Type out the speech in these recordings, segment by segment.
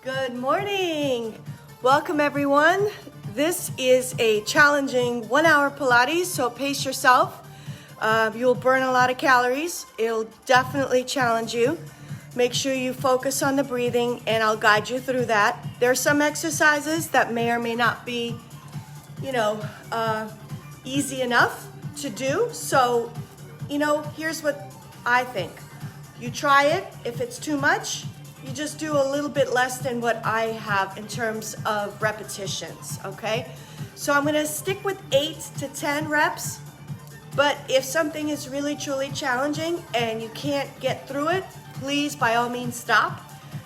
Good morning. Welcome everyone. This is a challenging 1-hour Pilates, so pace yourself. You'll burn a lot of calories. It'll definitely challenge you. Make sure you focus on the breathing and I'll guide you through that. There are some exercises that may or may not be, easy enough to do. So, here's what I think. You try it. If it's too much, you just do a little bit less than what I have in terms of repetitions, okay? So I'm gonna stick with 8 to 10 reps, but if something is really truly challenging and you can't get through it, please by all means stop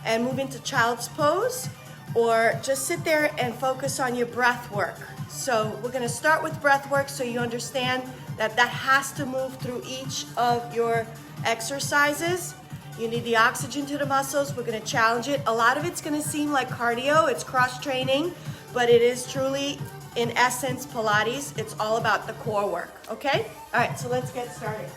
and move into child's pose, or just sit there and focus on your breath work. So we're gonna start with breath work so you understand that has to move through each of your exercises. You need the oxygen to the muscles. We're gonna challenge it. A lot of it's gonna seem like cardio, it's cross training, but it is truly, in essence, Pilates. It's all about the core work, okay? All right, so let's get started.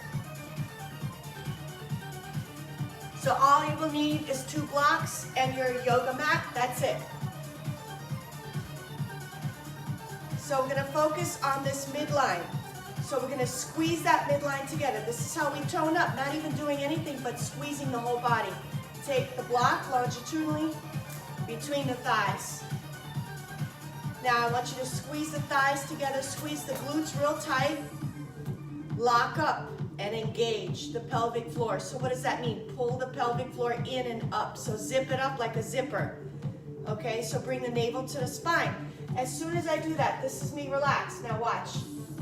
So all you will need is 2 blocks and your yoga mat, that's it. So we're gonna focus on this midline. So we're gonna squeeze that midline together. This is how we tone up, not even doing anything but squeezing the whole body. Take the block longitudinally between the thighs. Now I want you to squeeze the thighs together, squeeze the glutes real tight, lock up and engage the pelvic floor. So what does that mean? Pull the pelvic floor in and up. So zip it up like a zipper. Okay, so bring the navel to the spine. As soon as I do that, this is me relaxed. Now watch.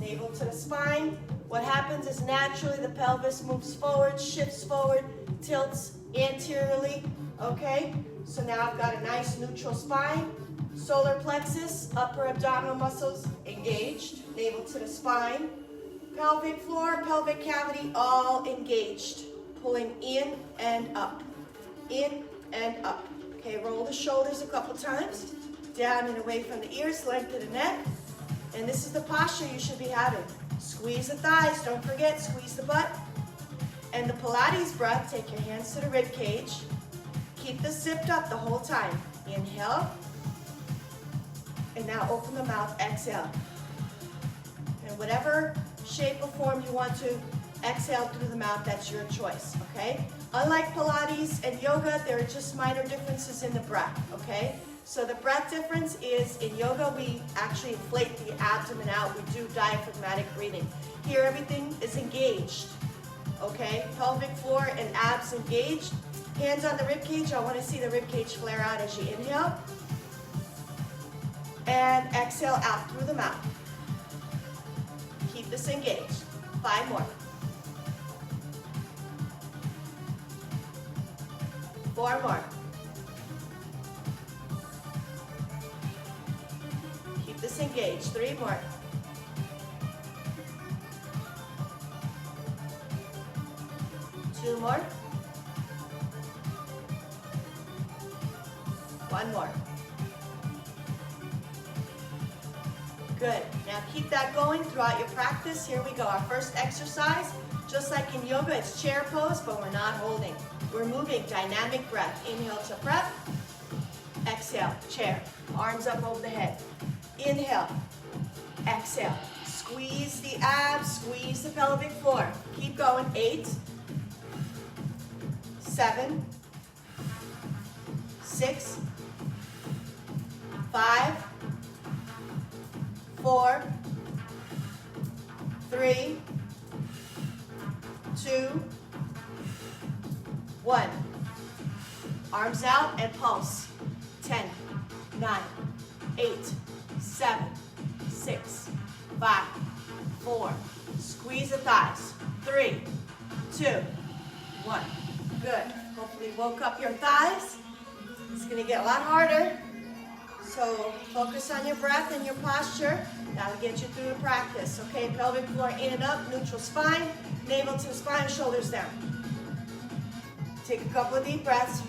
Navel to the spine. What happens is naturally the pelvis moves forward, shifts forward, tilts anteriorly, okay? So now I've got a nice neutral spine, solar plexus, upper abdominal muscles engaged, navel to the spine, pelvic floor, pelvic cavity, all engaged, pulling in and up, in and up. Okay, roll the shoulders a couple times, down and away from the ears, lengthen the neck. And this is the posture you should be having. Squeeze the thighs, don't forget, squeeze the butt. And the Pilates breath, take your hands to the rib cage. Keep this zipped up the whole time. Inhale. And now open the mouth, exhale. And whatever shape or form you want to exhale through the mouth, that's your choice, okay? Unlike Pilates and yoga, there are just minor differences in the breath, okay? So the breath difference is in yoga, we actually inflate the abdomen out. We do diaphragmatic breathing. Here, everything is engaged, okay? Pelvic floor and abs engaged. Hands on the rib cage. I want to see the rib cage flare out as you inhale. And exhale out through the mouth. Keep this engaged. 5 more. 4 more. Disengage. 3 more. 2 more. 1 more. Good. Now keep that going throughout your practice. Here we go. Our first exercise, just like in yoga, it's chair pose, but we're not holding. We're moving. Dynamic breath. Inhale to prep. Exhale. Chair. Arms up over the head. Inhale, exhale, squeeze the abs, squeeze the pelvic floor. Keep going, 8, 7, 6, 5, 4, 3, 2, 1. Arms out and pulse. 10, 9, 8, 7, 6, 5, 4. Squeeze the thighs. 3, 2, 1. Good. Hopefully woke up your thighs. It's going to get a lot harder. So focus on your breath and your posture. That'll get you through the practice. Okay, pelvic floor in and up, neutral spine, navel to the spine, shoulders down. Take a couple of deep breaths.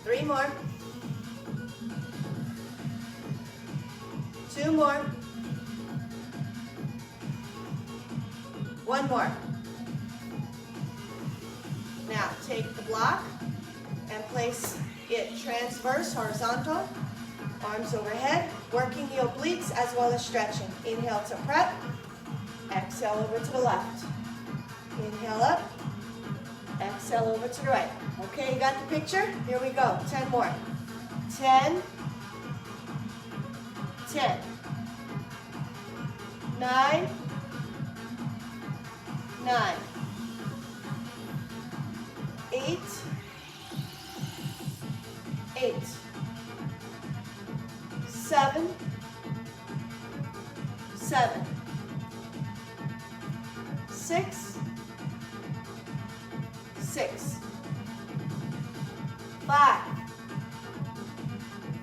3 more. 2 more. 1 more. Now take the block and place it transverse, horizontal, arms overhead, working the obliques as well as stretching. Inhale to prep, exhale over to the left. Inhale up, exhale over to the right. Okay, you got the picture? Here we go, 10 more. 10, 10, 9, 9, 8, 8, 7, 7, 6, 6, 5,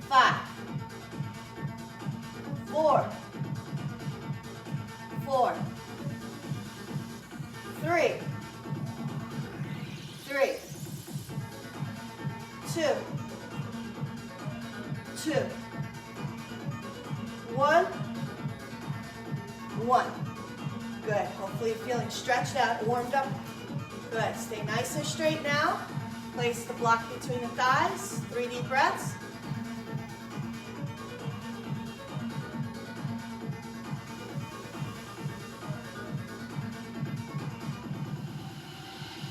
5, 4, 4, 3, 3, 2, 2, 1, 1. Good. Hopefully you're feeling stretched out, warmed up. Good. Stay nice and straight now. Place the block between the thighs. 3 deep breaths.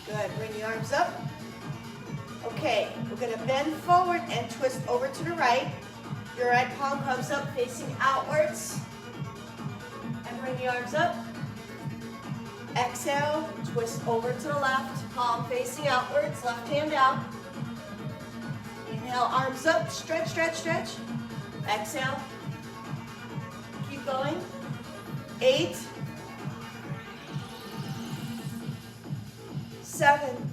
Good. Bring the arms up. Okay, we're going to bend forward and twist over to the right. Your right palm comes up facing outwards. And bring the arms up. Exhale, twist over to the left, palm facing outwards, left hand out. Inhale, arms up, stretch, stretch, stretch. Exhale. Keep going. 8, 7,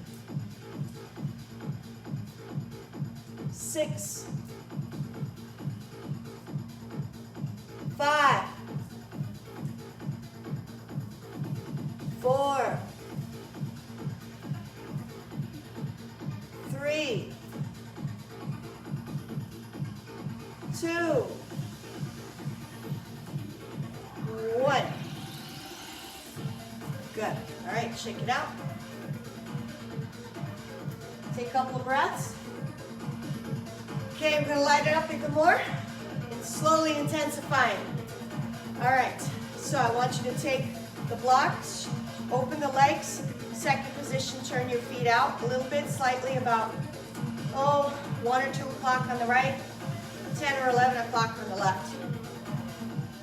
6, 5, 4, 3, 2, 1. Good. All right, shake it out. Take a couple of breaths. Okay, we're going to light it up even more. It's slowly intensifying. All right, so I want you to take the blocks, open the legs, second position, turn your feet out a little bit, slightly about, 1 or 2 o'clock on the right, 10 or 11 o'clock on the left.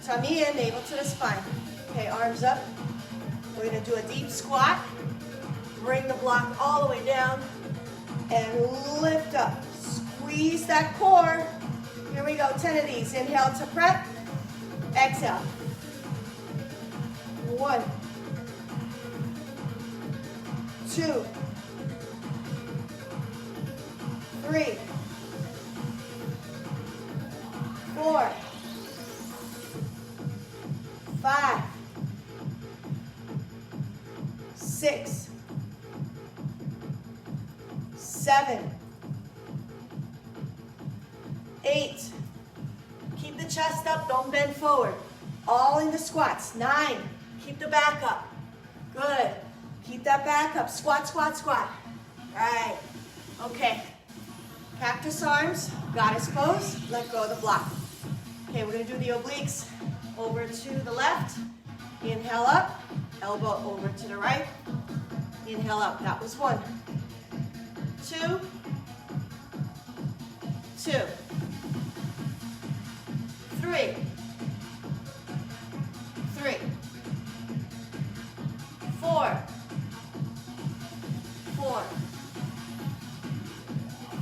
Tummy in, navel to the spine. Okay, arms up. We're going to do a deep squat. Bring the block all the way down and lift up. Squeeze that core. Here we go, 10 of these. Inhale to prep. Exhale. 1, 2, 3, 4, 5, 6, 7, 8. Keep the chest up, don't bend forward. All in the squats. 9. Keep the back up. Good. Keep that back up. Squat, squat, squat. All right. Okay. Cactus arms, goddess pose. Let go of the block. Okay, we're going to do the obliques. Over to the left. Inhale up. Elbow over to the right. Inhale up. That was 1. 2. 2. 3. 3. 4. 4.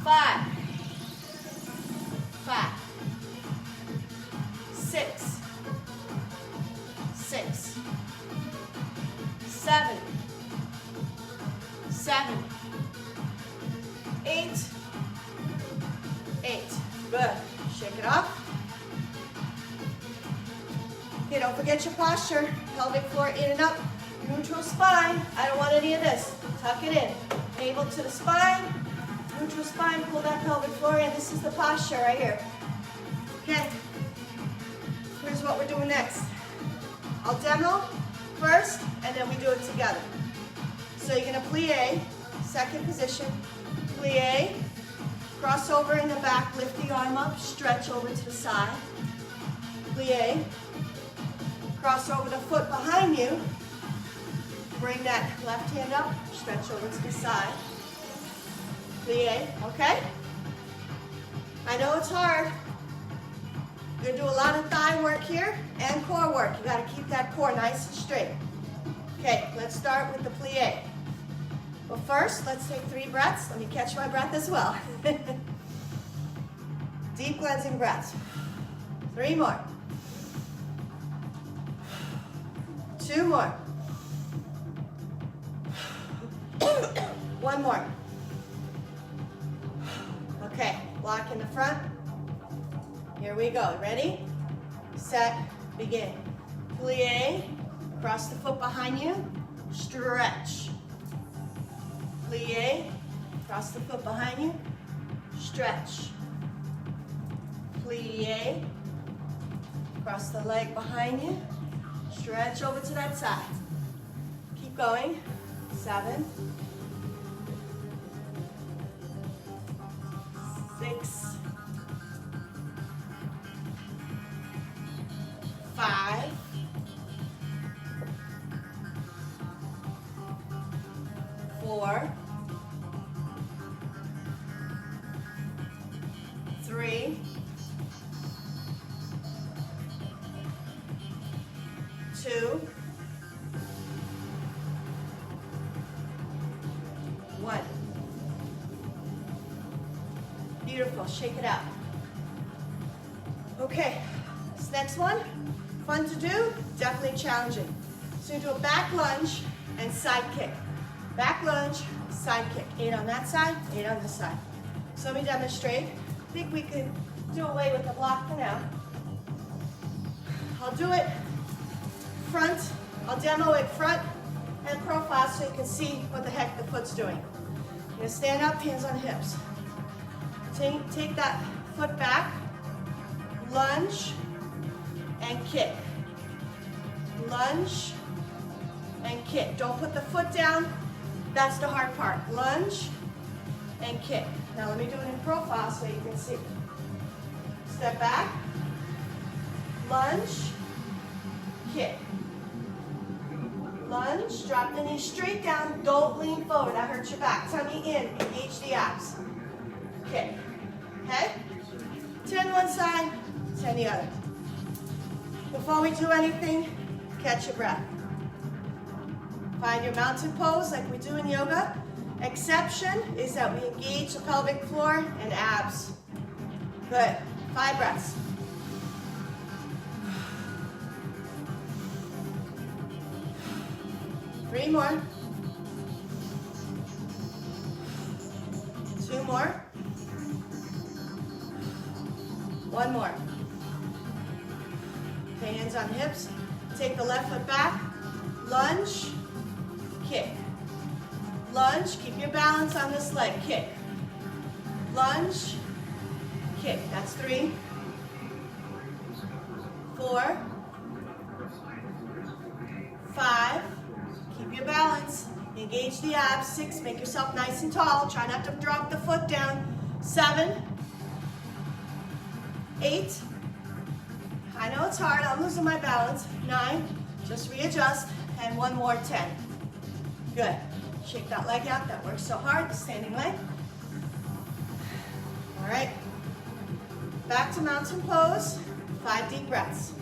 5. 5. 6. 6. 7. 7. 8. 8. Good. Shake it off. Okay, don't forget your posture. Pelvic floor in and up. Neutral spine. I don't want any of this. Tuck it in. Navel to the spine. Neutral spine. Pull that pelvic floor in. This is the posture right here. Okay. Here's what we're doing next. I'll demo first, and then we do it together. So you're going to plie, second position, plie, Cross over in the back, lift the arm up, stretch over to the side. Plie. Cross over the foot behind you. Bring that left hand up, stretch over to the side. Plie, okay? I know it's hard. You're gonna do a lot of thigh work here and core work. You gotta keep that core nice and straight. Okay, let's start with the plie. But first, let's take 3 breaths. Let me catch my breath as well. Deep cleansing breaths. 3 more. 2 more. 1 more. Okay, block in the front. Here we go. Ready? Set, begin. Plie, cross the foot behind you, stretch. Plie, cross the foot behind you, stretch. Plie, cross the leg behind you, stretch over to that side. Keep going. 7, 6, 5, 4, 3, 2, 1. Beautiful, shake it out. Okay, this next one, fun to do, definitely challenging. So you do a back lunge and side kick. Back lunge, side kick. 8 on that side, 8 on this side. So let me demonstrate. I think we can do away with the block for now. I'll do it front, I'll demo it front and profile so you can see what the heck the foot's doing. You're gonna stand up, hands on hips. Take that foot back, lunge, and kick. Lunge, and kick. Don't put the foot down, that's the hard part. Lunge, and kick. Now let me do it in profile so you can see. Step back, lunge, kick. Lunge, drop the knee straight down, don't lean forward, that hurts your back. Tummy in, engage the abs. Kick, okay? 10 one side, 10 the other. Before we do anything, catch your breath. Find your mountain pose like we do in yoga. Exception is that we engage the pelvic floor and abs. Good, 5 breaths. Three more. 2 more. 1 more. Okay, hands on hips. Take the left foot back. Lunge, kick. Lunge, keep your balance on this leg. Kick. Lunge, kick. That's 3. 4. 5. Keep your balance. Engage the abs. 6. Make yourself nice and tall. Try not to drop the foot down. 7. 8. I know it's hard. I'm losing my balance. 9. Just readjust. And 1 more. 10. Good. Shake that leg out. That works so hard. The standing leg. All right. Back to mountain pose. 5 deep breaths.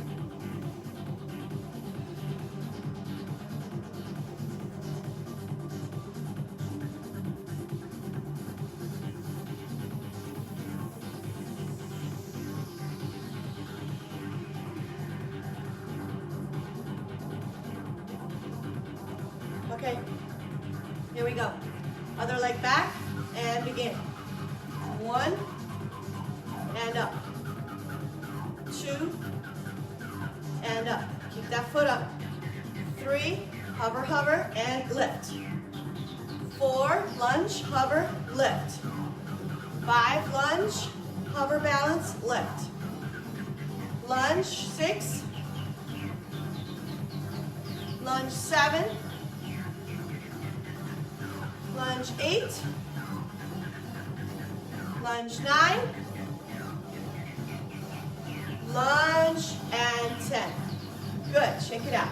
Okay, here we go. Other leg back and begin. 1 and up. 2 and up. Keep that foot up. 3, hover, hover, and lift. 4, lunge, hover, lift. 5, lunge, hover, balance, lift. Lunge, 6. Lunge, 7. Lunge, 8. Lunge 9. Lunge and 10. Good, shake it out.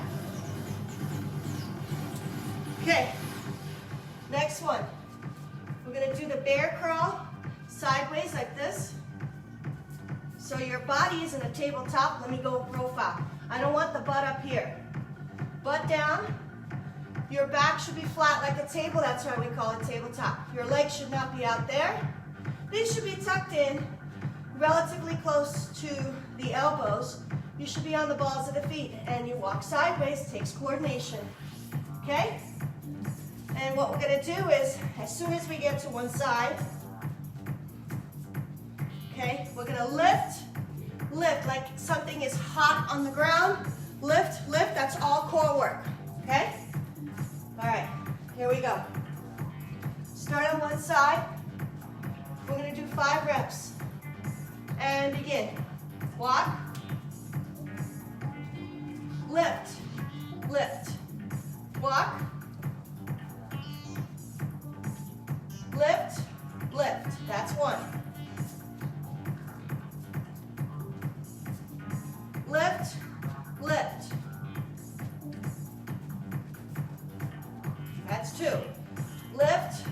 Okay, next one. We're gonna do the bear crawl sideways like this. So your body is in a tabletop. Let me go profile. I don't want the butt up here. Butt down. Your back should be flat like a table. That's why we call it tabletop. Your legs should not be out there. They should be tucked in relatively close to the elbows. You should be on the balls of the feet. And you walk sideways. It takes coordination. Okay? And what we're going to do is, as soon as we get to one side, okay, we're going to lift like something is hot on the ground. Lift, that's all core work, okay? All right, here we go. Start on one side. We're going to do 5 reps. And begin. Walk. Lift. Walk. Lift. That's 1. Lift. That's 2. Lift.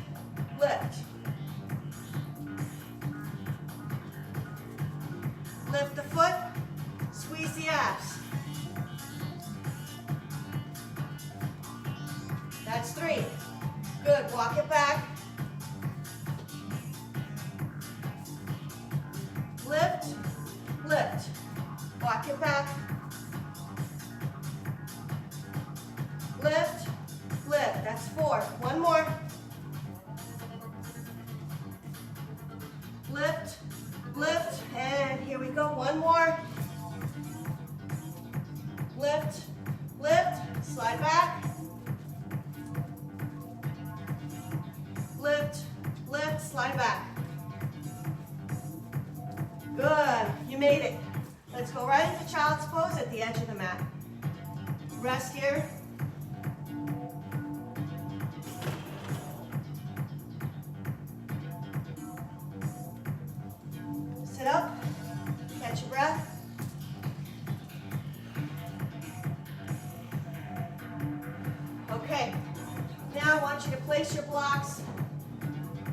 Lift the foot, squeeze the abs. That's 3. Good, walk it back. Lift. Walk it back. Lift. That's 4. One more. Lift. And here we go. One more. Lift. Slide back. Lift. Slide back. Good. You made it. Let's go right into child's pose at the edge of the mat. Rest here. Sit up. Catch your breath. Okay. Now I want you to place your blocks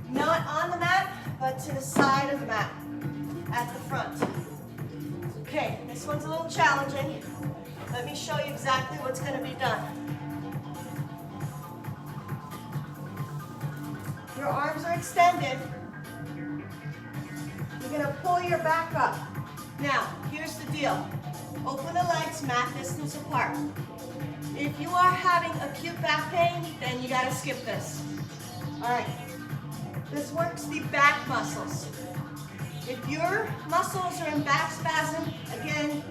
not on the mat, but to the side of the mat at the front. Okay, this one's a little challenging. Let me show you exactly what's going to be done. Your arms are extended. You're going to pull your back up. Now, here's the deal. Open the legs mat distance apart. If you are having acute back pain, then you got to skip this. All right. This works the back muscles. If your muscles are in back spasm, again,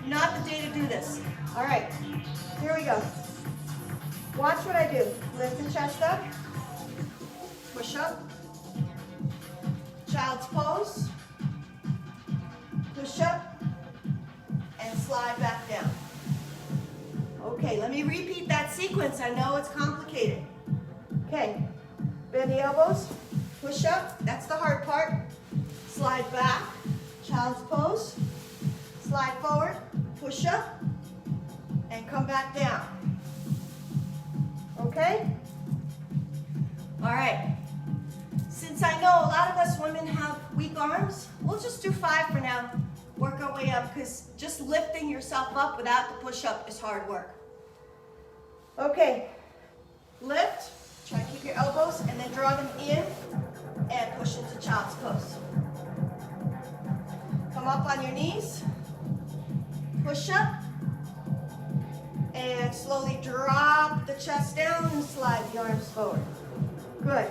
not the day to do this. All right, here we go. Watch what I do. Lift the chest up, push up, child's pose, push up, and slide back down. Okay, let me repeat that sequence. I know it's complicated. Okay, bend the elbows, push up, that's the hard part. Slide back, child's pose, slide forward, push up, and come back down. Okay? All right. Since I know a lot of us women have weak arms, we'll just do 5 for now. Work our way up, because just lifting yourself up without the push-up is hard work. Okay. Lift, try to keep your elbows, and then draw them in and push into child's pose. Come up on your knees, push up, and slowly drop the chest down and slide the arms forward. Good.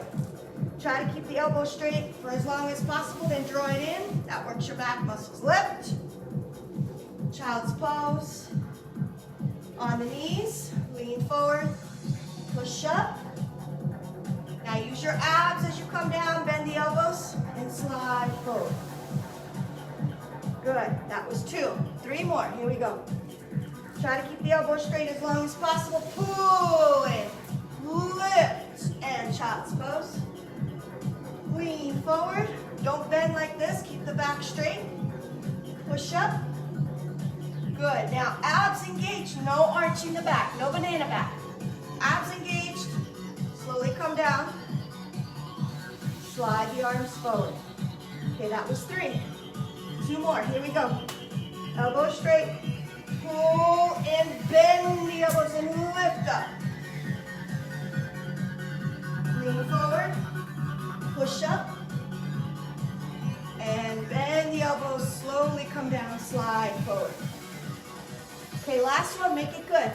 Try to keep the elbow straight for as long as possible, then draw it in. That works your back muscles. Lift, child's pose, on the knees, lean forward, push up. Now use your abs as you come down, bend the elbows, and slide forward. Good, that was 2. 3 more, here we go. Try to keep the elbow straight as long as possible. Pull in, lift, and child's pose. Lean forward, Don't bend like this. Keep the back straight. Push up. Good. Now, abs engaged. No arching the back. No banana back. Abs engaged. Slowly come down. Slide the arms forward. Okay, that was 3. 2 more. Here we go. Elbow straight. Pull and bend the elbows and lift up. Lean forward. Push up. And bend the elbows. Slowly come down. Slide forward. Okay, last one. Make it good.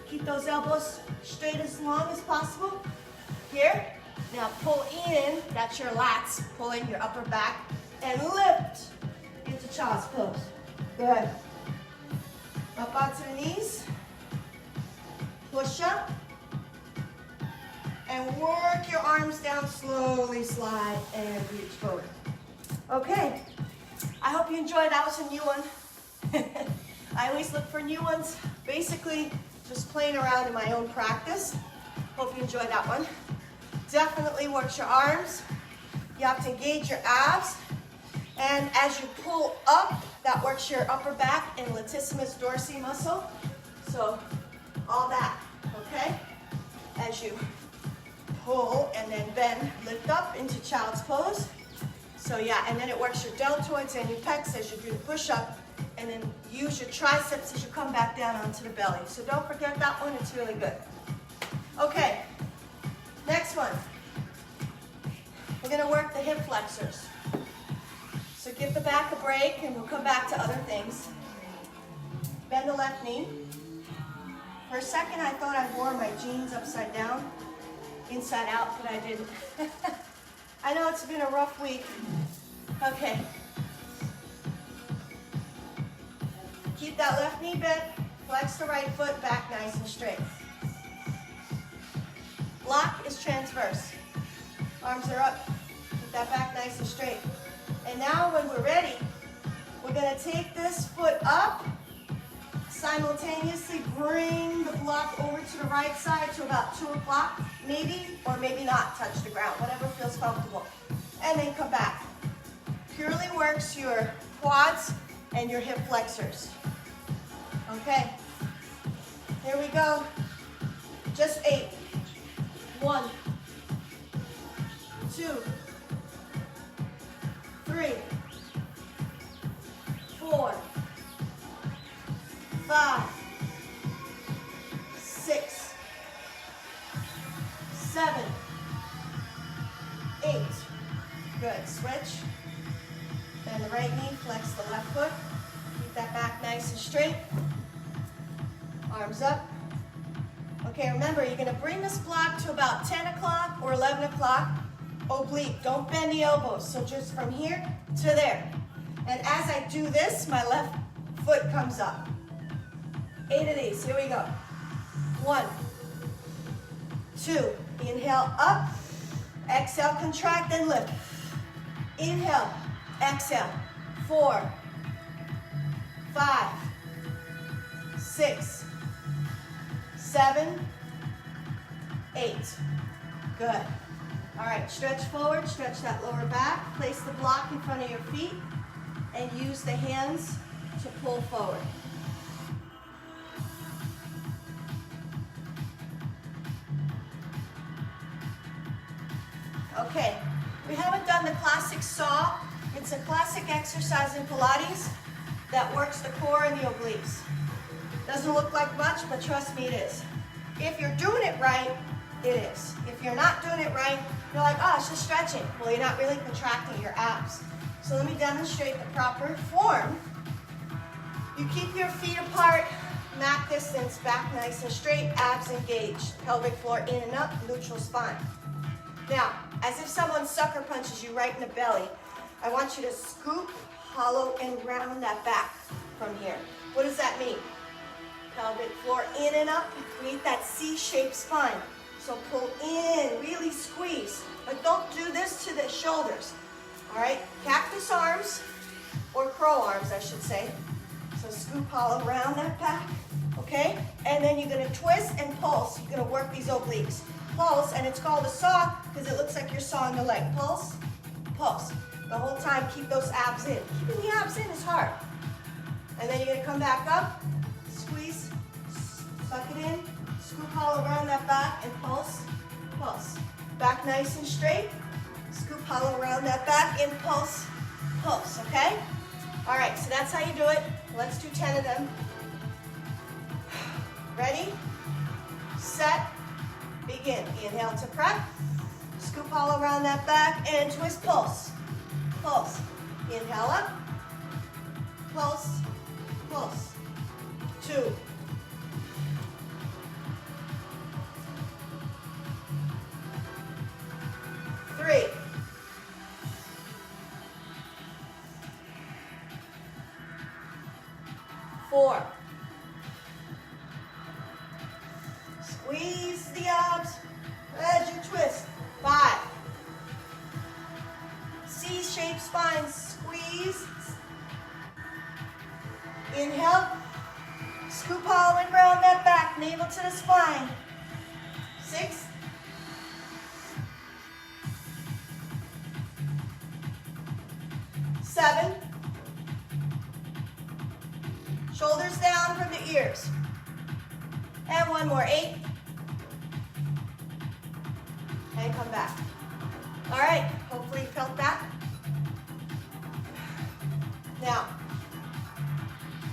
Keep those elbows straight as long as possible. Here. Now pull in. That's your lats. Pulling your upper back. And lift into child's pose. Good. Up onto the knees. Push up. And work your arms down. Slowly slide and reach forward. Okay. I hope you enjoyed. That was a new one. I always look for new ones. Basically, just playing around in my own practice. Hope you enjoyed that one. Definitely works your arms. You have to engage your abs. And as you pull up, that works your upper back and latissimus dorsi muscle. So all that, okay? As you pull and then bend, lift up into child's pose. So yeah, and then it works your deltoids and your pecs as you do the push-up. And then use your triceps as you come back down onto the belly. So don't forget that one, it's really good. Okay, next one. We're gonna work the hip flexors. So give the back a break and we'll come back to other things. Bend the left knee. For a second I thought I wore my jeans upside down, inside out, but I didn't. I know it's been a rough week. Okay. Keep that left knee bent, flex the right foot back nice and straight. Block is transverse. Arms are up, keep that back nice and straight. And now when we're ready, we're gonna take this foot up, simultaneously bring the block over to the right side to about 2 o'clock, maybe, or maybe not touch the ground, whatever feels comfortable. And then come back. Purely works your quads and your hip flexors. Okay, here we go. Just 8. 1, 2, 3, 4, 5, 6, 7, 8. Good. Switch. Bend the right knee, flex the left foot. Keep that back nice and straight. Arms up. Okay, remember, you're going to bring this block to about 10 o'clock or 11 o'clock. Oblique. Don't bend the elbows. So just from here to there. And as I do this, my left foot comes up. 8 of these. Here we go. 1, 2. Inhale, up. Exhale, contract and lift. Inhale, exhale. 4, 5, 6, 7, 8. Good. All right, stretch forward, stretch that lower back. Place the block in front of your feet and use the hands to pull forward. Okay, we haven't done the classic saw. It's a classic exercise in Pilates that works the core and the obliques. Doesn't look like much, but trust me, it is. If you're doing it right, it is. If you're not doing it right, you're like, oh, it's just stretching. Well, you're not really contracting your abs. So let me demonstrate the proper form. You keep your feet apart, mat distance, back nice and straight, abs engaged, pelvic floor in and up, neutral spine. Now, as if someone sucker punches you right in the belly, I want you to scoop, hollow, and round that back from here. What does that mean? Pelvic floor in and up, create that C-shaped spine. So pull in, really squeeze, but don't do this to the shoulders. All right, cactus arms, or crow arms, I should say. So scoop, hollow, round that back, okay? And then you're gonna twist and pulse. You're gonna work these obliques. Pulse, and it's called a saw because it looks like you're sawing the leg. Pulse, pulse. The whole time, keep those abs in. Keeping the abs in is hard. And then you're gonna come back up, squeeze, suck it in, scoop all around that back and pulse, pulse. Back nice and straight, scoop hollow around that back and pulse, pulse, okay? All right, so that's how you do it. Let's do 10 of them. Ready, set, begin. Inhale to prep, scoop all around that back and twist, pulse, pulse. Inhale up, pulse, pulse. 2, 3, 4. Squeeze the abs as you twist. 5. C-shaped spine, squeeze. Inhale, scoop all the way around that back, navel to the spine. 6. 7. Shoulders down from the ears. And 1 more, 8. And come back. All right, hopefully you felt that. Now,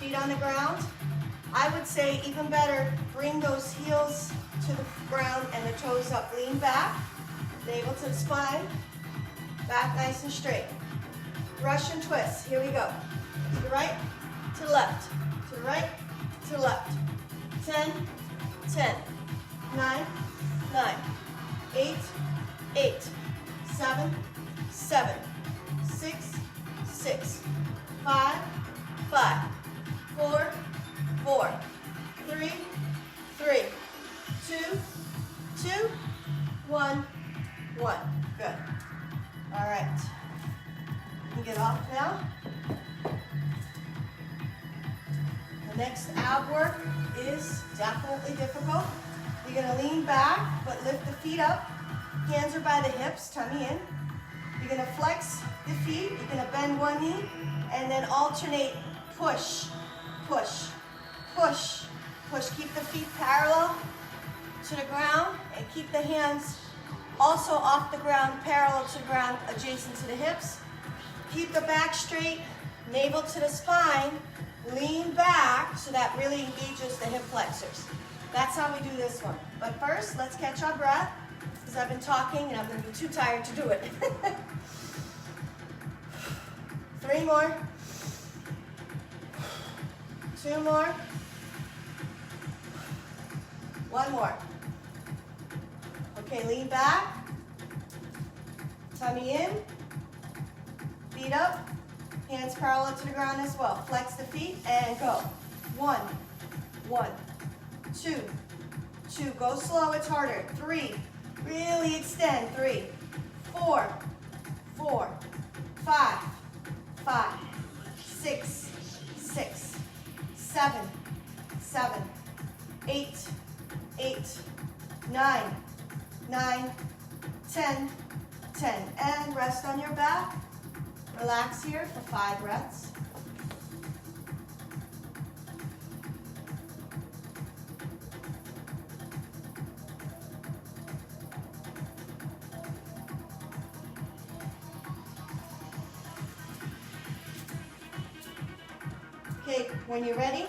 feet on the ground. I would say even better, bring those heels to the ground and the toes up. Lean back, navel to the spine, back nice and straight. Russian twist, here we go. To the right, to the left, to the right, to the left. 10, 10, 9, 9, 8, 8, 7, 7, 6, 6, 5, 5, 4, 4, 3, 3, 2, 2, 1, 1. Good. All right. You can get off now. The next ab work is definitely difficult. You're going to lean back, but lift the feet up. Hands are by the hips, tummy in. You're going to flex the feet. You're going to bend one knee, and then alternate push, push, push, push. Keep the feet parallel to the ground, and keep the hands also off the ground, parallel to the ground, adjacent to the hips. Keep the back straight, navel to the spine. Lean back so that really engages the hip flexors. That's how we do this one. But first, let's catch our breath, because I've been talking and I'm going to be too tired to do it. 3 more. 2 more. 1 more. Okay, lean back. Tummy in. Feet up. Hands parallel to the ground as well. Flex the feet and go. 1, 1, 2, 2. Go slow, it's harder. 3. Really extend. 3, 4, 4, 5, 5, 6, 6, 7, 7, 8, 8, 9, 9, 10, 10. And rest on your back. Relax here for 5 breaths. Okay, when you're ready,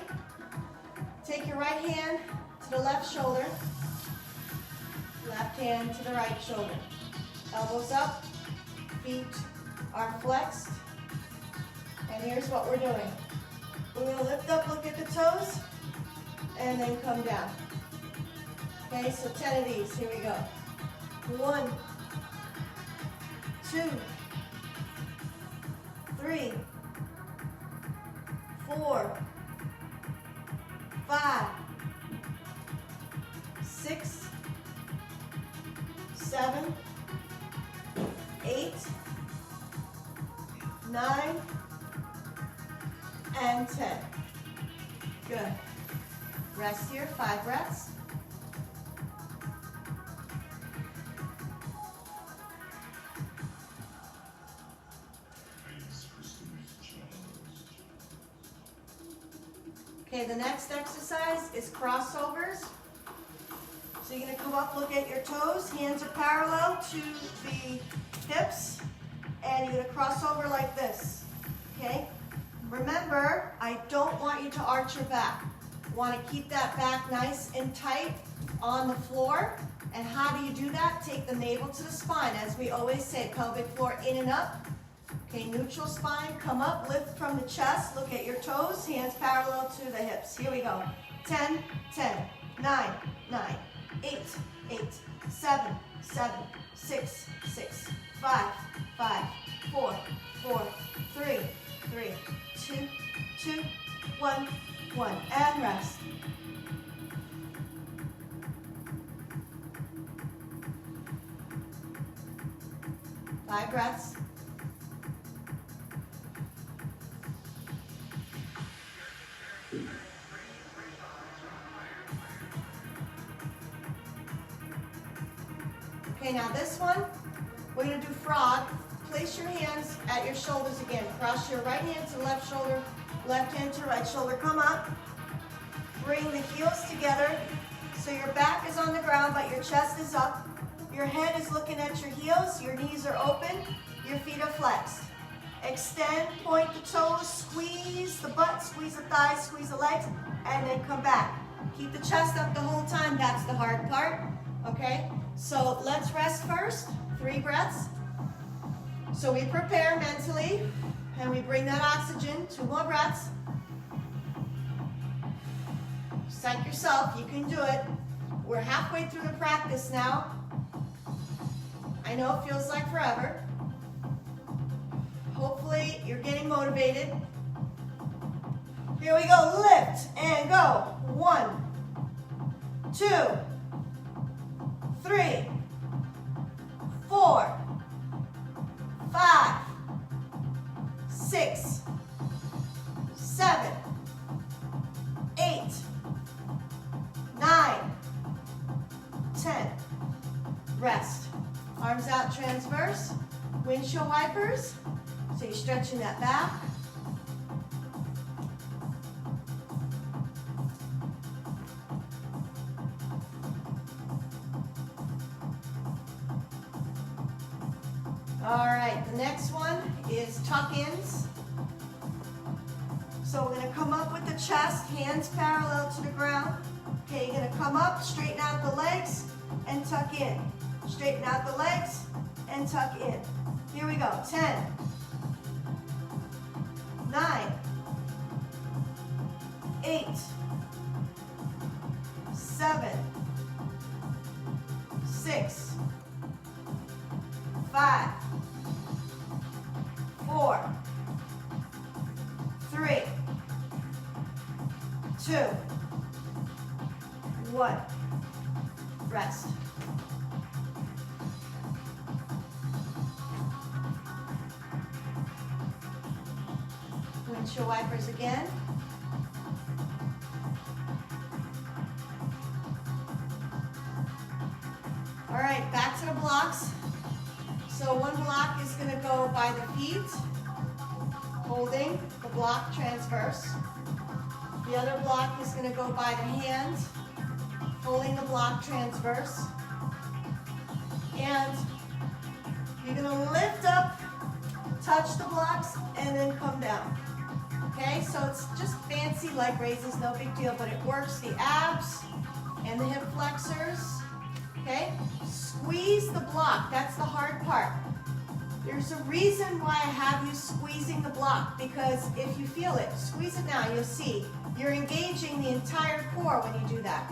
take your right hand to the left shoulder, left hand to the right shoulder. Elbows up, feet are flexed, and here's what we're doing. We're going to lift up, look at the toes, and then come down. Okay, so 10 of these. Here we go. 1, 2, 3, 4, 5, 6, 7, 8, 9, and 10. Good. Rest here, 5 breaths. Okay, the next exercise is crossovers. So you're going to come up, look at your toes, hands are parallel to the hips, and you're going to cross over like this, okay? Remember, I don't want you to arch your back. You want to keep that back nice and tight on the floor. And how do you do that? Take the navel to the spine. As we always say, pelvic floor in and up. Okay, neutral spine, come up, lift from the chest, look at your toes, hands parallel to the hips. Here we go. 10, 10, 9, 9, 8, 8, 7, 7, 6, 6, 5, 5, 4, 4, 3, 3, 2, 2, 1, 1, and rest. Five breaths. Okay, now this one, we're going to do frog. Place your hands at your shoulders again. Cross your right hand to left shoulder, left hand to right shoulder. Come up. Bring the heels together so your back is on the ground but your chest is up. Your head is looking at your heels. Your knees are open. Your feet are flexed. Extend, point the toes, squeeze the butt, squeeze the thighs, squeeze the legs, and then come back. Keep the chest up the whole time. That's the hard part. Okay? So let's rest first. 3 breaths. So we prepare mentally, and we bring that oxygen. 2 more breaths. Psych yourself. You can do it. We're halfway through the practice now. I know it feels like forever. Hopefully you're getting motivated. Here we go. Lift and go. 1, 2, 3, 4, 5, 6, 7, 8, 9, 10. Rest. Arms out transverse. Windshield wipers. So you're stretching that back. All right, the next one is tuck-ins. So we're going to come up with the chest, hands parallel to the ground. Okay, you're going to come up, straighten out the legs, and tuck in. Straighten out the legs, and tuck in. Here we go. 10, 9, 8, 7, 6, 5, 4, 3, 2, 1. Rest. Windshield wipers again. All right, back to the blocks. So one block is going to go by the feet, holding the block transverse. The other block is going to go by the hands, holding the block transverse. And you're going to lift up, touch the blocks, and then come down. Okay, so it's just fancy leg raises, no big deal, but it works the abs and the hip flexors. Okay, squeeze the block. That's the hard part. There's a reason why I have you squeezing the block, because if you feel it, squeeze it now, you'll see. You're engaging the entire core when you do that.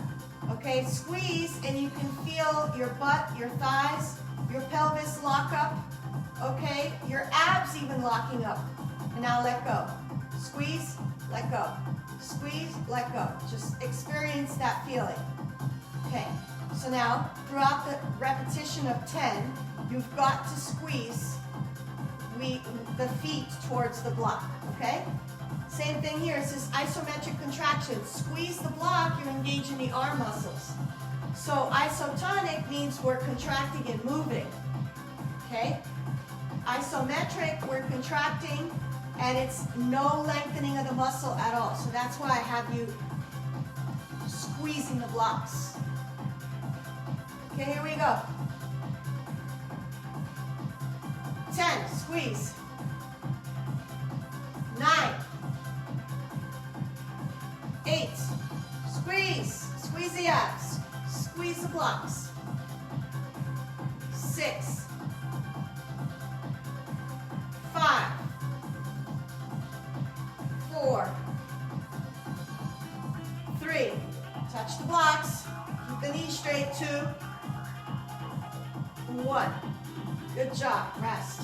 Okay, squeeze, and you can feel your butt, your thighs, your pelvis lock up. Okay, your abs even locking up. And now let go. Squeeze, let go. Squeeze, let go. Just experience that feeling. Okay, so now throughout the repetition of 10, you've got to squeeze the feet towards the block, okay? Same thing here, it says isometric contraction. Squeeze the block, you're engaging the arm muscles. So isotonic means we're contracting and moving, okay? Isometric, we're contracting and it's no lengthening of the muscle at all. So that's why I have you squeezing the blocks. Okay, here we go. 10, squeeze. 9, 8, squeeze. Squeeze the abs. Squeeze the blocks. 6, 5, 4, 3, touch the blocks, keep the knees straight, 2, 1, good job, rest.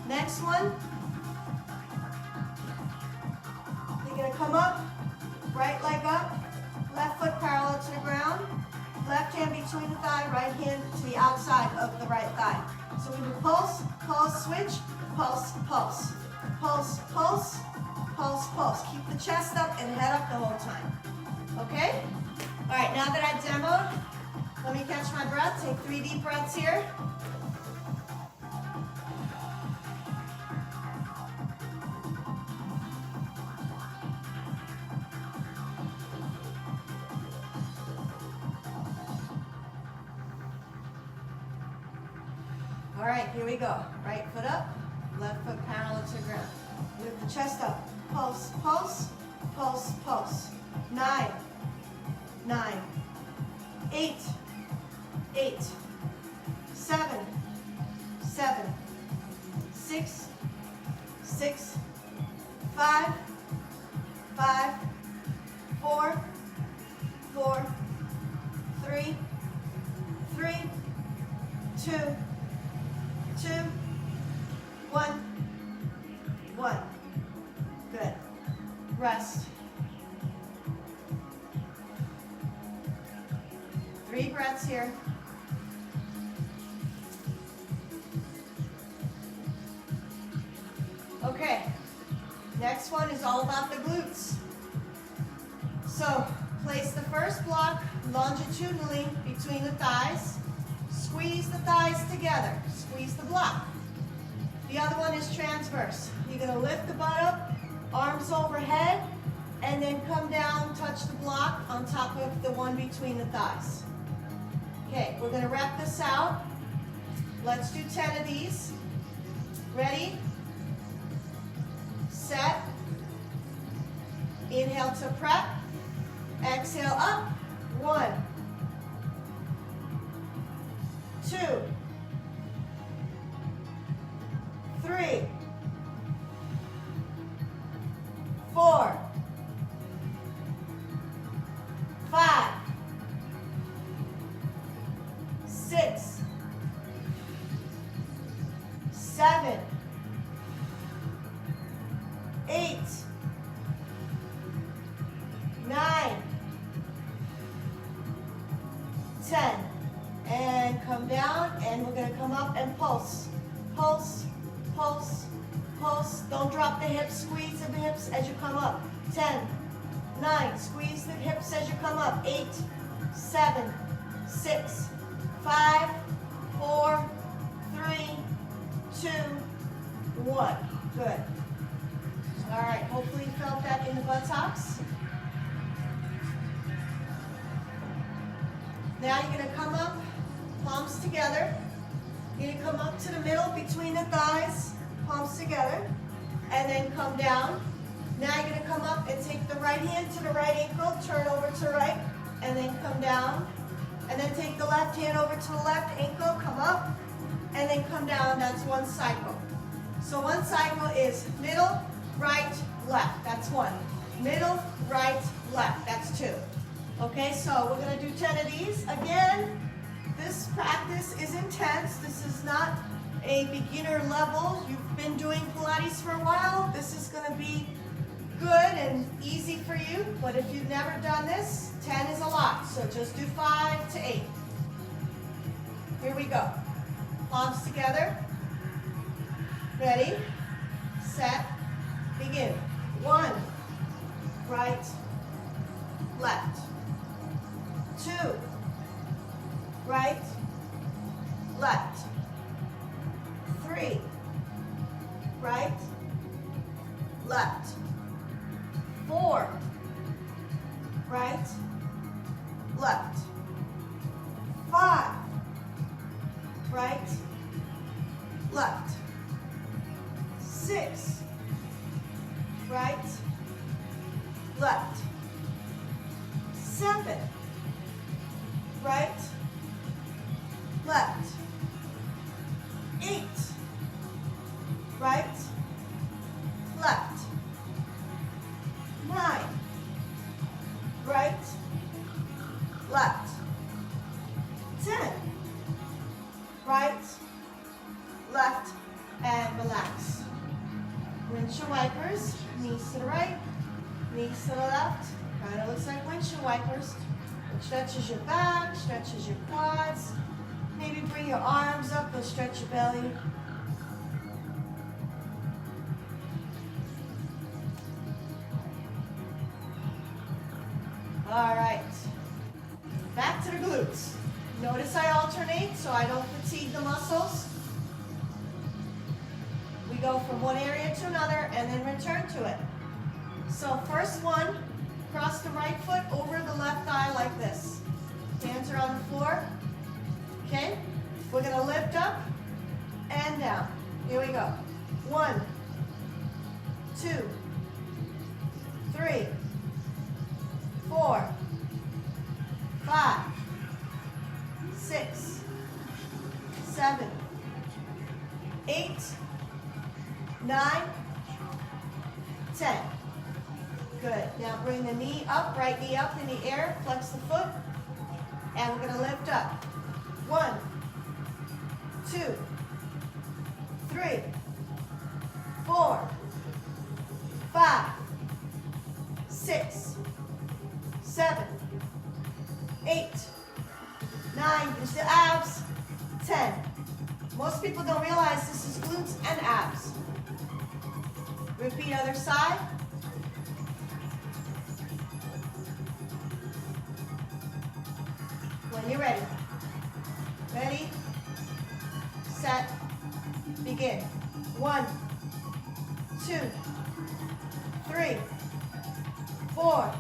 Next one, you're going to come up, right leg up, left foot parallel to the ground, left hand between the thigh, right hand to the outside of the right thigh. So we do pulse, pulse, switch, pulse, pulse, pulse, pulse, pulse, pulse. Keep the chest up and head up the whole time. Okay? All right, now that I demoed, let me catch my breath. Take 3 deep breaths here. All right, here we go. Right foot up, left foot parallel to the ground. Lift the chest up. Pulse, pulse, pulse, pulse. 9, 9, 8, 8, 7, 7, 6, 6, 5, 5, 4, 4, 3, 3, 2, 2, 1, 1. Good. Rest. 3 breaths here. Okay. Next one is all about the glutes. So place the first block longitudinally between the thighs. Squeeze the thighs together. Squeeze the block. The other one is transverse. You're going to lift the butt up, arms overhead, and then come down, touch the block on top of the one between the thighs. Okay, we're going to wrap this out. Let's do 10 of these. Ready? Set. Inhale to prep. Exhale up. 1, 2, 3, 4, 5, 6, 7, 8, 9, 10. And come down, and we're going to come up and pulse. Pulse, pulse, pulse. Don't drop the hips. Squeeze the hips as you come up. 10, 9. Squeeze the hips as you come up. 8, 7, 6, 5, 4, 3, 2, 1. Good. All right. Hopefully you felt that in the buttocks. Now you're going to come up, palms together. You're going to come up to the middle between the thighs, palms together, and then come down. Now you're going to come up and take the right hand to the right ankle, turn over to the right, and then come down. And then take the left hand over to the left ankle, come up, and then come down. That's one cycle. So one cycle is middle, right, left. That's 1. Middle, right, left. That's 2. Okay, so we're going to do 10 of these. Again, this practice is intense. This is not a beginner level. You've been doing Pilates for a while. This is going to be good and easy for you. But if you've never done this, 10 is a lot. So just do 5 to 8. Here we go. Palms together. Ready, set, begin. 1, right, left. 2, right, left. 3, right, left. 4, right, left. 5, right, left. 6, right, left. 7, right, left. 8, right, left. 9, right, left. 10, right, left, and relax. Windshield wipers, knees to the right, knees to the left. Kind of looks like windshield wipers. It stretches your back, stretches your quads. Maybe bring your arms up, they'll stretch your belly. All right, back to the glutes. Notice I alternate so I don't fatigue the muscles. We go from one area to another and then return to it. So first one, cross the right foot over the left thigh like this. Hands are on the floor. Okay, we're gonna lift up and down. Here we go. 1, 2, 3, 4, 5, 6, 7, 8, 9, 10. Good. Now bring the knee up, right knee up in the air, flex the foot, and we're going to lift up. 1, 2, 3, 4, 5, 6, 7, 8, 9, use the abs, 10. Most people don't realize this is glutes and abs. Repeat other side. When you're ready. Ready, set, begin. 1, 2, 3, 4,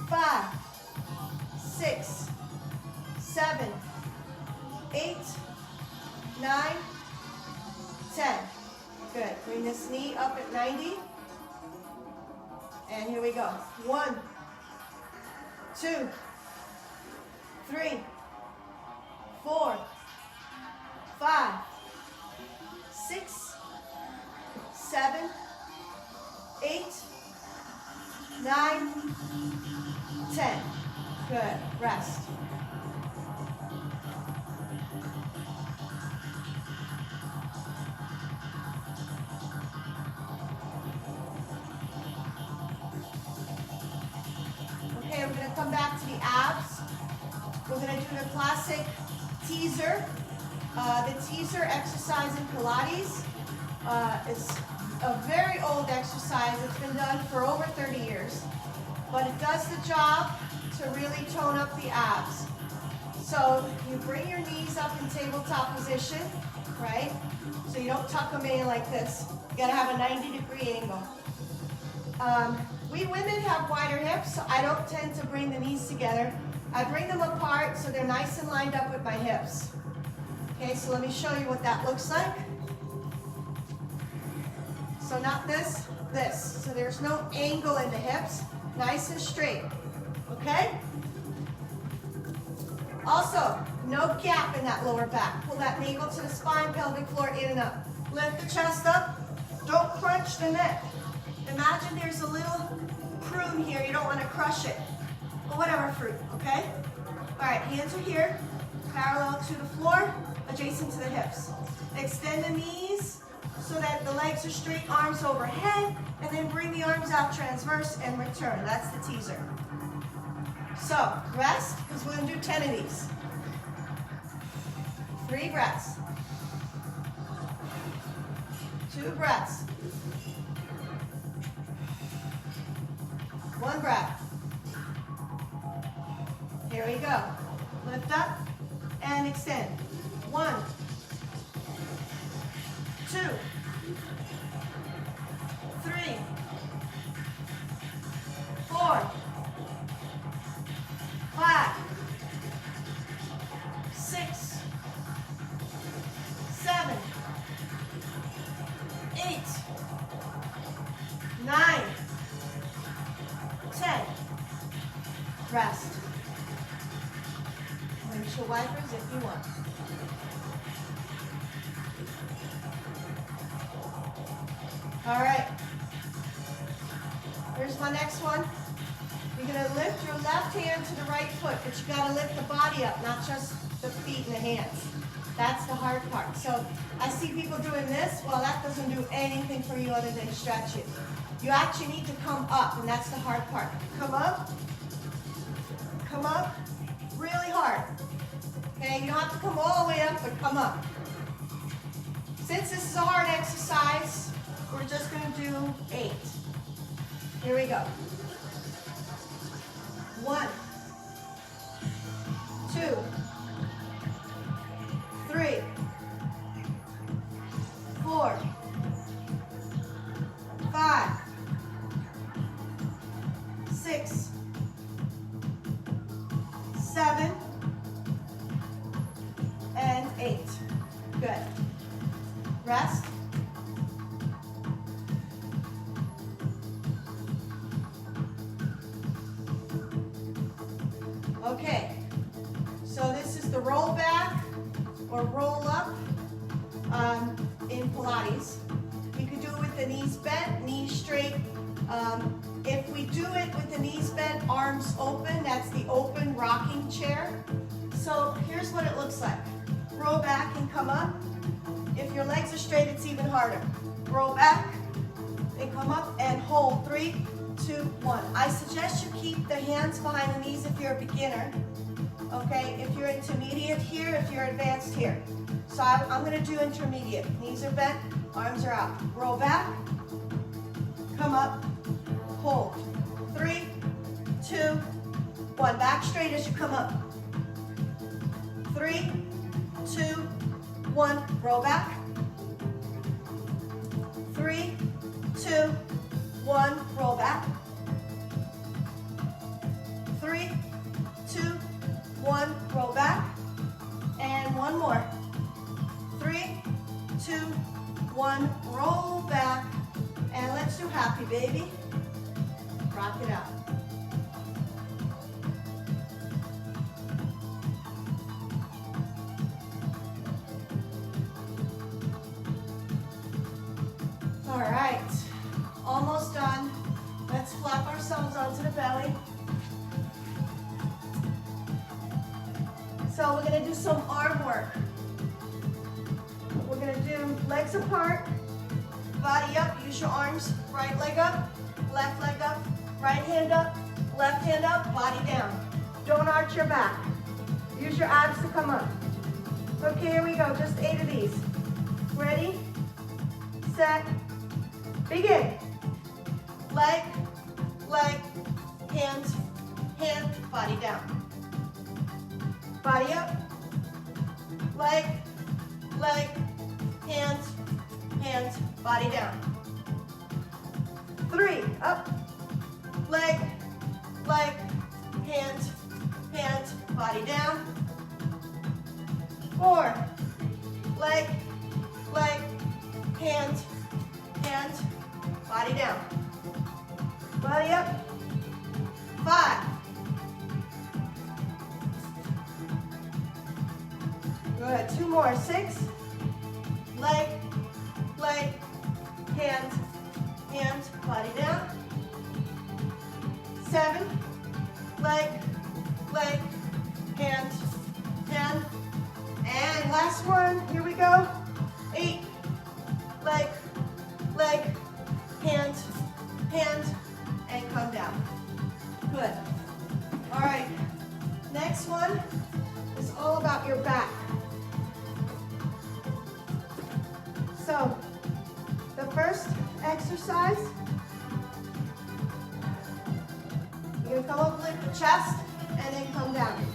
5, 6, 7, 8, 9, 10. Good. Bring this knee up at 90. And here we go. 1, 2, 3, 4, 5, 6, 7, 8, 9, 10. Good. Rest. Okay, we're going to come back to the abs. We're going to do the classic teaser. The teaser exercise in Pilates is a very old exercise. It's been done for over 30 years. But it does the job to really tone up the abs. So you bring your knees up in tabletop position, right? So you don't tuck them in like this. You gotta have a 90-degree angle. We women have wider hips, so I don't tend to bring the knees together. I bring them apart so they're nice and lined up with my hips. Okay, so let me show you what that looks like. So not this, this. So there's no angle in the hips, nice and straight. Okay? Also, no gap in that lower back. Pull that navel to the spine, pelvic floor, in and up. Lift the chest up. Don't crunch the neck. Imagine there's a little prune here. You don't want to crush it. Or whatever fruit, okay? All right, hands are here, parallel to the floor, adjacent to the hips. Extend the knees so that the legs are straight, arms overhead, and then bring the arms out transverse and return. That's the teaser. So, rest, because we're going to do 10 of these. 3 breaths. 2 breaths. 1 breath. Here we go. Lift up and extend. 1, 2, 3, 4, 5, 6, 7, 8, 9, 10. Rest. Windshield wipers if you want. All right. Here's my next one. You're going to lift your left hand to the right foot, but you got to lift the body up, not just the feet and the hands. That's the hard part. So I see people doing this. Well, that doesn't do anything for you other than stretch it. You actually need to come up, and that's the hard part. Come up really hard. Okay, you don't have to come all the way up, but come up. Since this is a hard exercise, we're just going to do 8. Here we go. 1, 2, 3, 4, 5, 6, 7, and 8. Good. Rest. Okay, so this is the roll back or roll up in Pilates. You can do it with the knees bent, knees straight. If we do it with the knees bent, arms open, that's the open rocking chair. So here's what it looks like. Roll back and come up. If your legs are straight, it's even harder. Roll back and come up and hold. 3, 2, 1. I suggest you keep the hands behind the knees if you're a beginner. Okay, if you're intermediate here, if you're advanced here. So I'm going to do intermediate. Knees are bent, arms are out. Roll back, come up, hold. 3, 2, 1. Back straight as you come up. 3, 2, 1. Roll back. 3, 2, 1. Roll back. 3, 2, 1. Roll back. And one more. 3, 2, 1. Roll back. And let's do happy, baby. Rock it out. All right, almost done. Let's flap ourselves onto the belly. So we're gonna do some arm work. We're gonna do legs apart, body up, use your arms, right leg up, left leg up, right hand up, left hand up, body down. Don't arch your back. Use your abs to come up. Okay, here we go, just 8 of these. Ready, set, begin. Leg, leg, hand, hand, body down. Body up, leg, leg, hand, hand, body down. 3, up, leg, leg, hand, hand, body down. 4, leg, leg, hand, hand, body down. Body up. 5. Good. 2 more. 6. Leg, leg, hand, hand, body down. 7. Leg, leg, hand, hand. And last one. Here we go. 8. Leg, leg, hand, hand, and come down. Good. All right. Next one is all about your back. So, the first exercise, you're gonna come up, lift the chest, and then come down.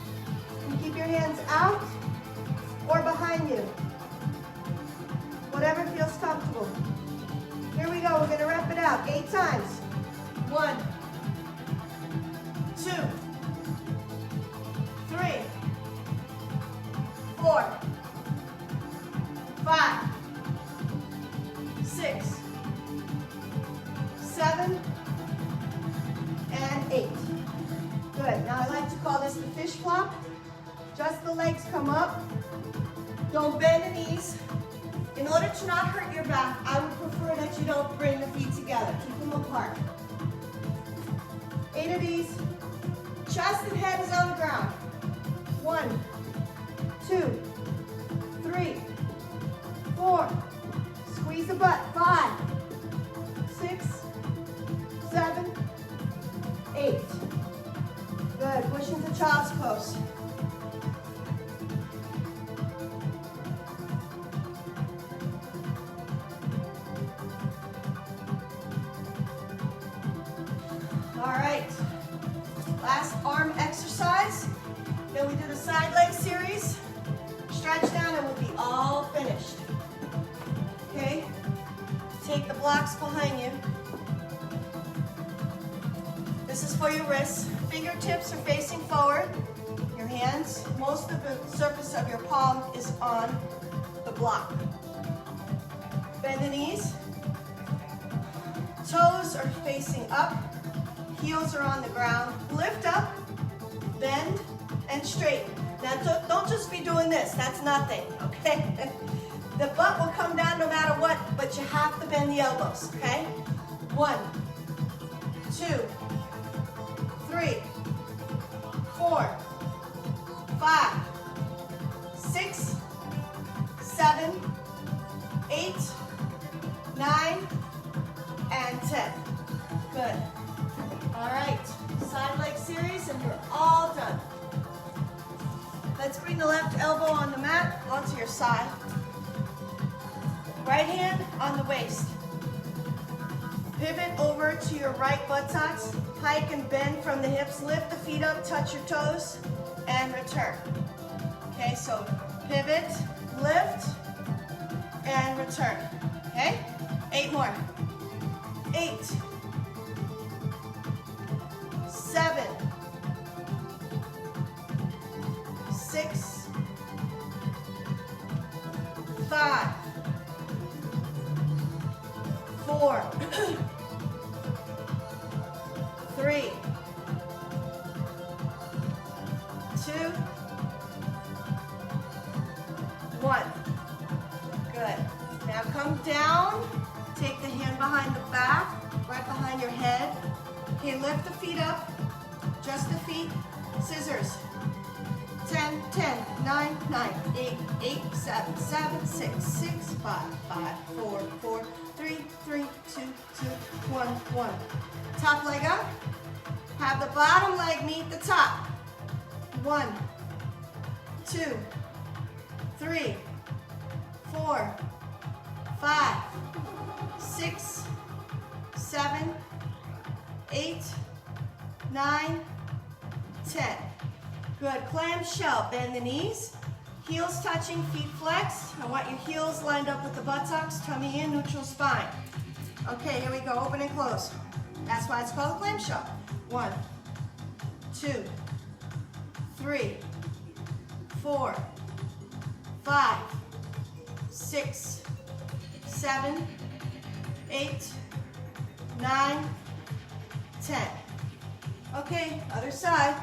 You keep your hands out, or behind you. Whatever feels comfortable. Here we go, we're gonna rep it out 8 times. 1, 2, 3, 4, 5, 6, 7, and 8. Good, now I like to call this the fish flop. Just the legs come up. Don't bend the knees. In order to not hurt your back, I would prefer that you don't bring the feet together. Keep them apart. 8 of these. Chest and head is on the ground. 1, 2, 3, 4. Squeeze the butt. 5, 6, 7, 8. Good. Push into child's pose. All right. Last arm exercise. Then we do the side leg series. Stretch down and we'll be all finished. Okay? Take the blocks behind you. This is for your wrists. Fingertips are facing forward. Your hands, most of the surface of your palm is on the block. Bend the knees. Toes are facing up. Heels are on the ground. Lift up, bend, and straighten. Now don't just be doing this. That's nothing, okay? The butt will come down no matter what, but you have to bend the elbows, okay? 1, 2, 3, 4, 5, 6, 7, 8, 9, and 10. Good. All right, side leg series and you're all done. Let's bring the left elbow on the mat onto your side. Right hand on the waist. Pivot over to your right buttocks. Hike and bend from the hips. Lift the feet up, touch your toes, and return. Okay, so pivot, lift, and return. Okay, 8 more. 8, 7, 6, 5, 4, 3, 2, 1. Good. Now come down. Take the hand behind the back, right behind your head. Okay, lift the feet up. Just the feet. Scissors. 10, 10, 9, 9, 8, 8, 7, 7, 6, 6, 5, 5, 4, 4, 3, 3, 2, 2, 1, 1. Top leg up. Have the bottom leg meet the top. 1, 2, 3, 4, 5, 6, 7, 8, 9, 10. Good. Clamshell. Bend the knees. Heels touching, feet flexed. I want your heels lined up with the buttocks. Tummy in, neutral spine. Okay, here we go. Open and close. That's why it's called a clamshell. 1, 2, 3, 4, 5, 6, 7, 8, 9, 10. Okay, other side.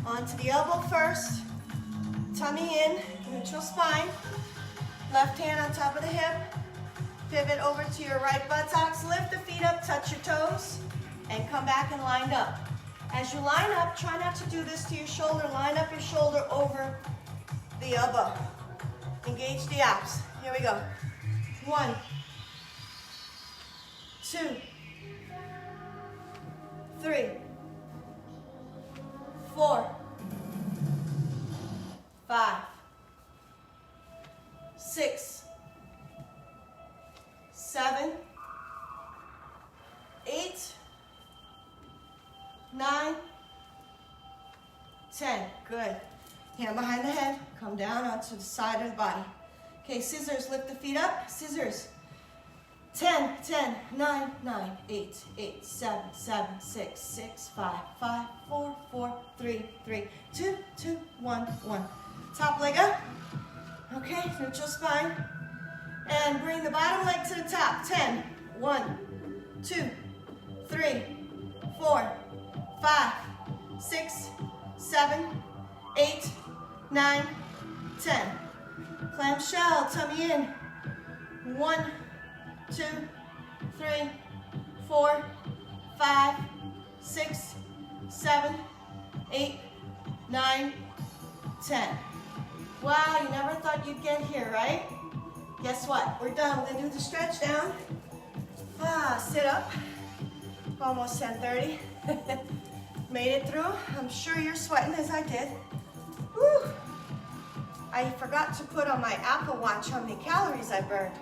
Onto the elbow first. Tummy in, neutral spine. Left hand on top of the hip. Pivot over to your right buttocks. Lift the feet up, touch your toes, and come back and line up. As you line up, try not to do this to your shoulder. Line up your shoulder over the elbow. Engage the abs. Here we go. 1, 2, 3, 4, 5, 6, 7, 8, 9, 10. Good. Hand behind the head, come down onto the side of the body. Okay, scissors, lift the feet up, scissors. 10, 10, 9, 9, 8, 8, 7, 7, 6, 6, 5, 5, 4, 4, 3, 3, 2, 2, 1, 1. Top leg up. Okay, neutral spine. And bring the bottom leg to the top. 10, 1, 2, 3, 4, 5, 6, 7, 8, 9, 10. Clamshell, tummy in. 1, 2, 3, 4, 5, 6, 7, 8, 9, 10. Wow, you never thought you'd get here, right? Guess what? We're done. We're going to do the stretch down. Sit up. Almost 10:30. Made it through. I'm sure you're sweating as I did. Whew. I forgot to put on my Apple Watch how many calories I burned.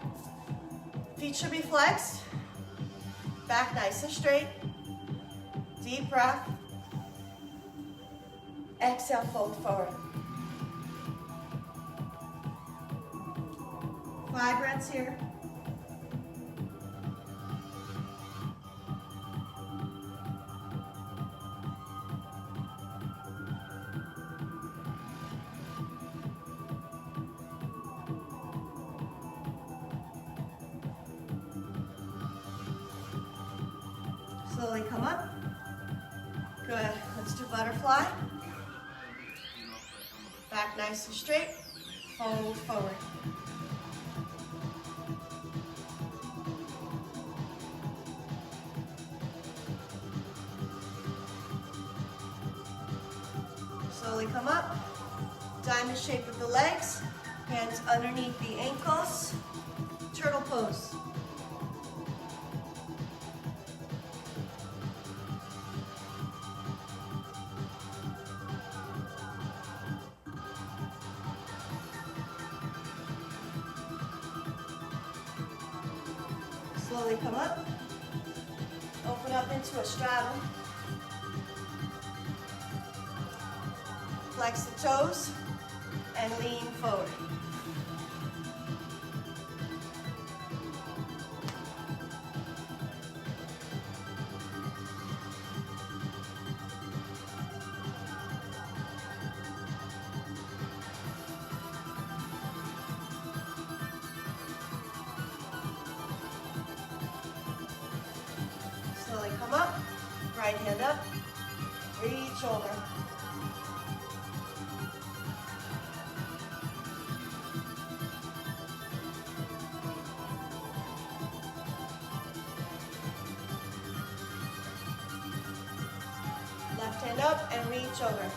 Feet should be flexed. Back nice and straight. Deep breath. Exhale, fold forward. 5 breaths here. Slowly come up. Good. Let's do butterfly. Back nice and straight. Fold forward. Slowly come up. Diamond shape with the legs. Hands underneath the ankles. Turtle pose. Slowly come up. Open up into a straddle. Flex the toes and lean forward. Slowly come up, right hand up, reach over. Left hand up and reach over.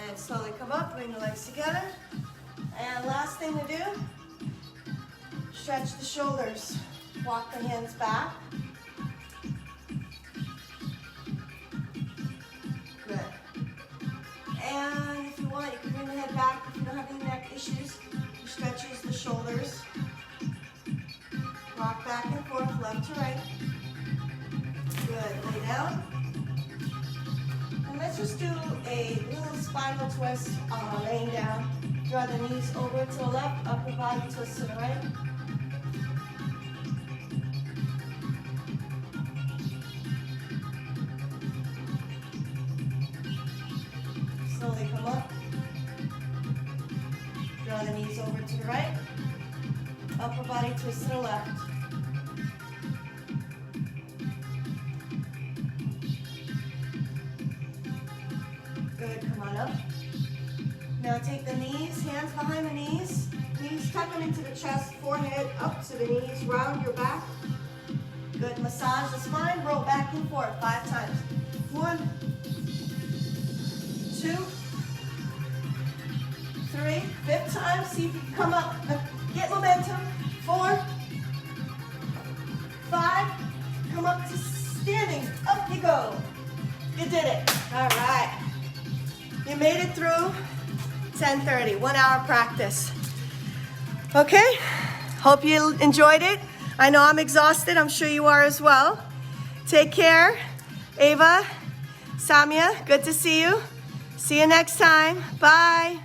And slowly come up, bring the legs together. And last thing to do, stretch the shoulders. Walk the hands back. Good. And if you want, you can bring the head back if you don't have any neck issues. You stretches the shoulders. Rock back and forth, left to right. Good. Lay down. And let's just do a little spinal twist laying down. Draw the knees over to the left, upper body twist to the right. Slowly come up. Draw the knees over to the right. Upper body twist to the left. Good, come on up. Now take the knees, hands behind the knees. Knees tuck them into the chest, forehead up to the knees, round your back. Good, massage the spine, roll back and forth 5 times. 1, 2, 3, 5th time, see if you can come up, get momentum. 4, 5, come up to standing, up you go. You did it, all right. You made it through 10:30, 1 hour practice. Okay, Hope you enjoyed it. I know I'm exhausted. I'm sure you are as well. Take care. Ava, Samia, good to see you. See you next time. Bye.